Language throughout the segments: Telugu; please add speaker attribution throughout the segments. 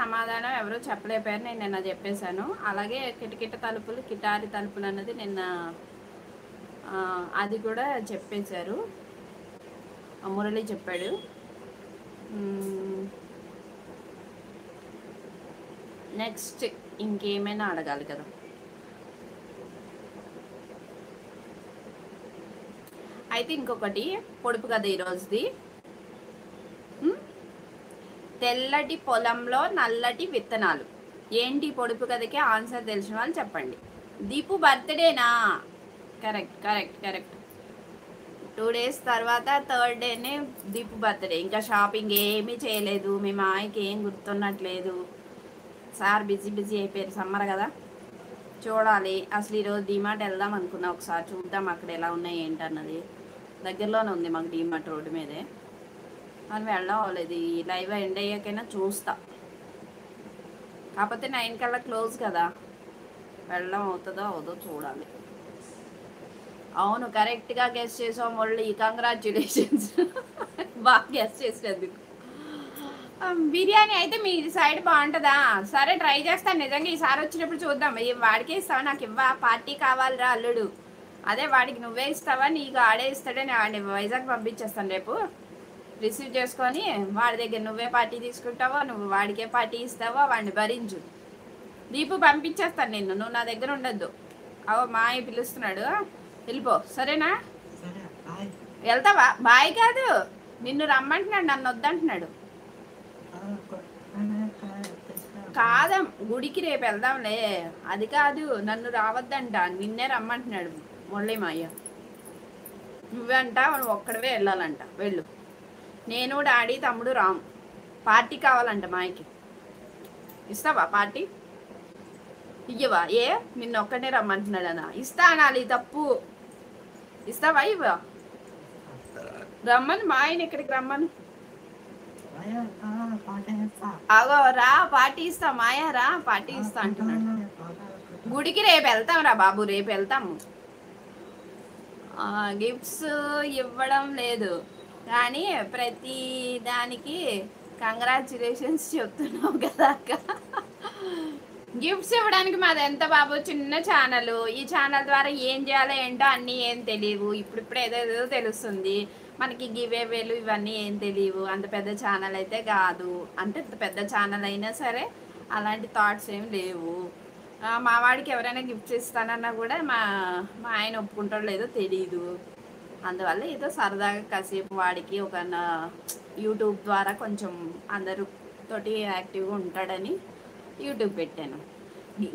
Speaker 1: సమాధానం ఎవరు చెప్పలేకపోయారు, నేను నిన్న చెప్పేశాను. అలాగే కిటకిట తలుపులు కిటారి తలుపులు అన్నది నిన్న అది కూడా చెప్పేశారు, మురళి చెప్పాడు. నెక్స్ట్ ఇంకేమైనా అడగాలి కదా. అయితే ఇంకొకటి పొడుపు కదా ఈరోజుది. తెల్లటి పొలంలో నల్లటి విత్తనాలు. ఏంటి పొడుపు కథకి ఆన్సర్ తెలిసిన వాళ్ళు చెప్పండి. దీపు బర్త్డేనా? Correct correct correct. 2 days తర్వాత 3rd డేనే దీపు బర్త్డే. ఇంకా షాపింగ్ ఏమీ చేయలేదు, మీ మాయకి ఏం గుర్తున్నట్లేదు. సార్ బిజీ బిజీ అయిపోయారు, సమ్మర్ కదా. చూడాలి. అసలు ఈరోజు డీమార్ట్ వెళ్దాం అనుకున్నా, ఒకసారి చూద్దాం అక్కడ ఎలా ఉన్నాయి ఏంటన్నది. దగ్గరలోనే ఉంది మాకు డీమార్ట్, రోడ్డు మీదే. మనం వెళ్ళడం అవ్వలేదు. ఈ లైవ్ ఎండ్ అయ్యాకైనా చూస్తా, కాకపోతే 9 కల్లా క్లోజ్ కదా, వెళ్ళడం అవుతుందో అవదో చూడాలి. అవును, కరెక్ట్గా గెస్ట్ చేసాం మురళి, కంగ్రాచ్యులేషన్స్. బాగా గెస్ట్ చేసేందుకు. బిర్యానీ అయితే మీ సైడ్ బాగుంటుందా? సరే ట్రై చేస్తాను నిజంగా, ఈసారి వచ్చినప్పుడు చూద్దాం. వాడికే ఇస్తావా? నాకు ఇవ్వా, పార్టీ కావాలిరా అల్లుడు. అదే వాడికి నువ్వే ఇస్తావా, నీకు ఆడే ఇస్తాడని వాడిని వైజాగ్ పంపించేస్తాను రేపు. రిసీవ్ చేసుకొని వాడి దగ్గర నువ్వే పార్టీ తీసుకుంటావా, నువ్వు వాడికే పార్టీ ఇస్తావా, వాడిని భరించు. దీపు పంపించేస్తాను నిన్ను, నువ్వు నా దగ్గర ఉండొద్దు. అవో మాయ పిలుస్తున్నాడు, వెళ్ళిపో సరేనా? వెళ్తావా? బాయ్ కాదు, నిన్ను రమ్మంటున్నాడు, నన్ను వద్దంటున్నాడు. కాదం గుడికి రేపు వెళ్దాంలే, అది కాదు, నన్ను రావద్దంట, నిన్నే రమ్మంటున్నాడు మురళి మాయ. నువ్వంట నువ్వు ఒక్కడవే వెళ్ళాలంట, వెళ్ళు. నేను డాడీ తమ్ముడు రామ్, పార్టీ కావాలంట మాయకి. ఇస్తావా పార్టీ? ఇయ్యవా? ఏ నిన్న ఒక్కడే రమ్మంటున్నాడనా? ఇస్తా అనాలి, తప్పు. ఇస్తావా? ఇవ్వ రమ్మని మాయని, ఇక్కడికి రమ్మను. అగో రా, పార్టీ ఇస్తా. మాయా రా, పార్టీ ఇస్తా అంటున్నాడు. గుడికి రేపు వెళ్తాం రా బాబు, రేపు వెళ్తాము. గిఫ్ట్స్ ఇవ్వడం లేదు కానీ ప్రతి దానికి కంగ్రాచ్యులేషన్స్ చెప్తున్నావు కదా అక్క. గిఫ్ట్స్ ఇవ్వడానికి మాది ఎంత బాబు చిన్న ఛానల్. ఈ ఛానల్ ద్వారా ఏం చేయాలో ఏంటో అన్నీ ఏం తెలియవు. ఇప్పుడిప్పుడు ఏదేదో తెలుస్తుంది మనకి. గివేవేలు ఇవన్నీ ఏం తెలియవు. అంత పెద్ద ఛానల్ అయితే కాదు, అంటే పెద్ద ఛానల్ అయినా సరే అలాంటి థాట్స్ ఏమి లేవు. మా వాడికి ఎవరైనా గిఫ్ట్స్ ఇస్తానన్నా కూడా మా ఆయన ఒప్పుకుంటాడో లేదో తెలీదు. అందువల్ల ఏదో సరదాగా కాసేపు వాడికి ఒక యూట్యూబ్ ద్వారా కొంచెం అందరితోటి యాక్టివ్గా ఉంటాడని యూట్యూబ్ పెట్టాను.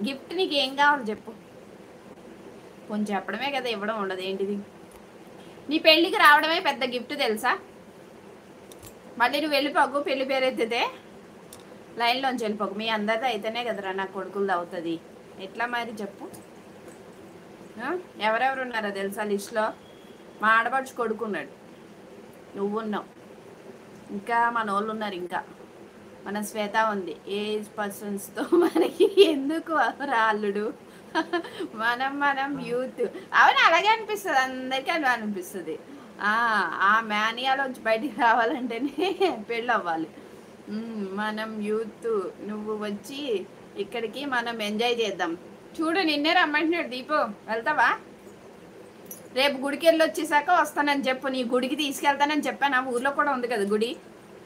Speaker 1: గిఫ్ట్ నీకు ఏం కావాలి చెప్పు, కొంచెం చెప్పడమే కదా, ఇవ్వడం ఉండదు. ఏంటిది? నీ పెళ్ళికి రావడమే పెద్ద గిఫ్ట్ తెలుసా? మళ్ళీ నువ్వు వెళ్ళిపోకు, పెళ్లి పేరు ఎత్తితే లైన్లోంచి వెళ్ళిపోకు. మీ అందరిది అయితేనే కదరా నా కొడుకులది అవుతుంది. ఎట్లా మరి చెప్పు? ఎవరెవరు ఉన్నారో తెలుసా లిస్ట్లో? మా ఆడపడుచు కొడుకున్నాడు, నువ్వు ఉన్నావు, ఇంకా మన వాళ్ళు ఉన్నారు, ఇంకా మన శ్వేత ఉంది. ఏజ్ పర్సన్స్తో మనకి ఎందుకు రాళ్ళుడు? మనం యూత్. అవును, అలాగే అనిపిస్తుంది, అందరికీ అది అనిపిస్తుంది. ఆ మేనియాలోంచి బయటికి రావాలంటేనే పెళ్ళి అవ్వాలి. మనం యూత్, నువ్వు వచ్చి ఇక్కడికి మనం ఎంజాయ్ చేద్దాం. చూడు నిన్నే రమ్మంటున్నాడు దీపు, వెళ్తావా? రేపు గుడికి వెళ్ళి వచ్చేసాక వస్తానని చెప్పు. నీ గుడికి తీసుకెళ్తానని చెప్పాను, ఆ ఊర్లో కూడా ఉంది కదా గుడి.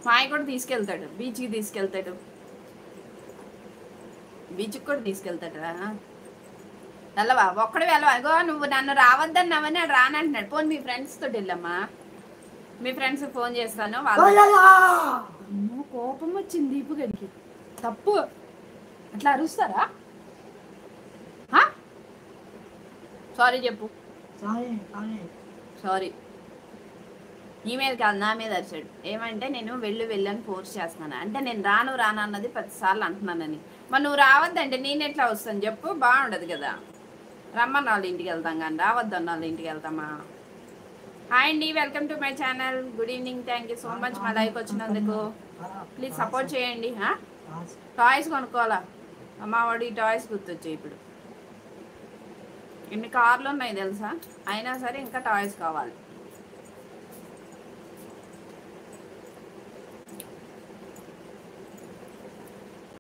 Speaker 1: మాయ కూడా తీసుకెళ్తాడు, బీచ్కి తీసుకెళ్తాడు, బీచ్కి కూడా తీసుకెళ్తాడు రా. వెళ్ళవా? ఒక్కడే వెళ్ళవా? అగో నువ్వు నన్ను రావద్దన్నావని అడు రానంటున్నాడు. పోనీ మీ ఫ్రెండ్స్ తోటి వెళ్ళమ్మా, మీ ఫ్రెండ్స్కి ఫోన్ చేస్తాను. అమ్మో కోపం వచ్చింది దీపు గడికి. తప్పు, అట్లా అరుస్తారా? సారీ చెప్పు. సారీ. నీ మీద కాదు, నా మీద అరిచాడు. ఏమంటే నేను వెళ్ళని ఫోర్స్ చేస్తున్నాను, అంటే నేను రాను అన్నది 10 సార్లు అంటున్నానని. మరి నువ్వు రావద్దంటే నేను ఎట్లా వస్తాను చెప్పు? బాగుండదు కదా. రమ్మన్న వాళ్ళ ఇంటికి వెళ్తాం కానీ రావద్దన్న వాళ్ళ ఇంటికి వెళ్తామా? హాయ్ అండి, welcome to my channel. Good evening, thank you so much మా లైవ్కి వచ్చినందుకు. ప్లీజ్ సపోర్ట్ చేయండి. టాయ్స్ కొనుక్కోవాలా? మా వాడి టాయ్స్ గుర్తొచ్చాయి ఇప్పుడు. ఎన్ని కార్లు ఉన్నాయి తెలుసా? అయినా సరే ఇంకా టాయ్స్ కావాలి.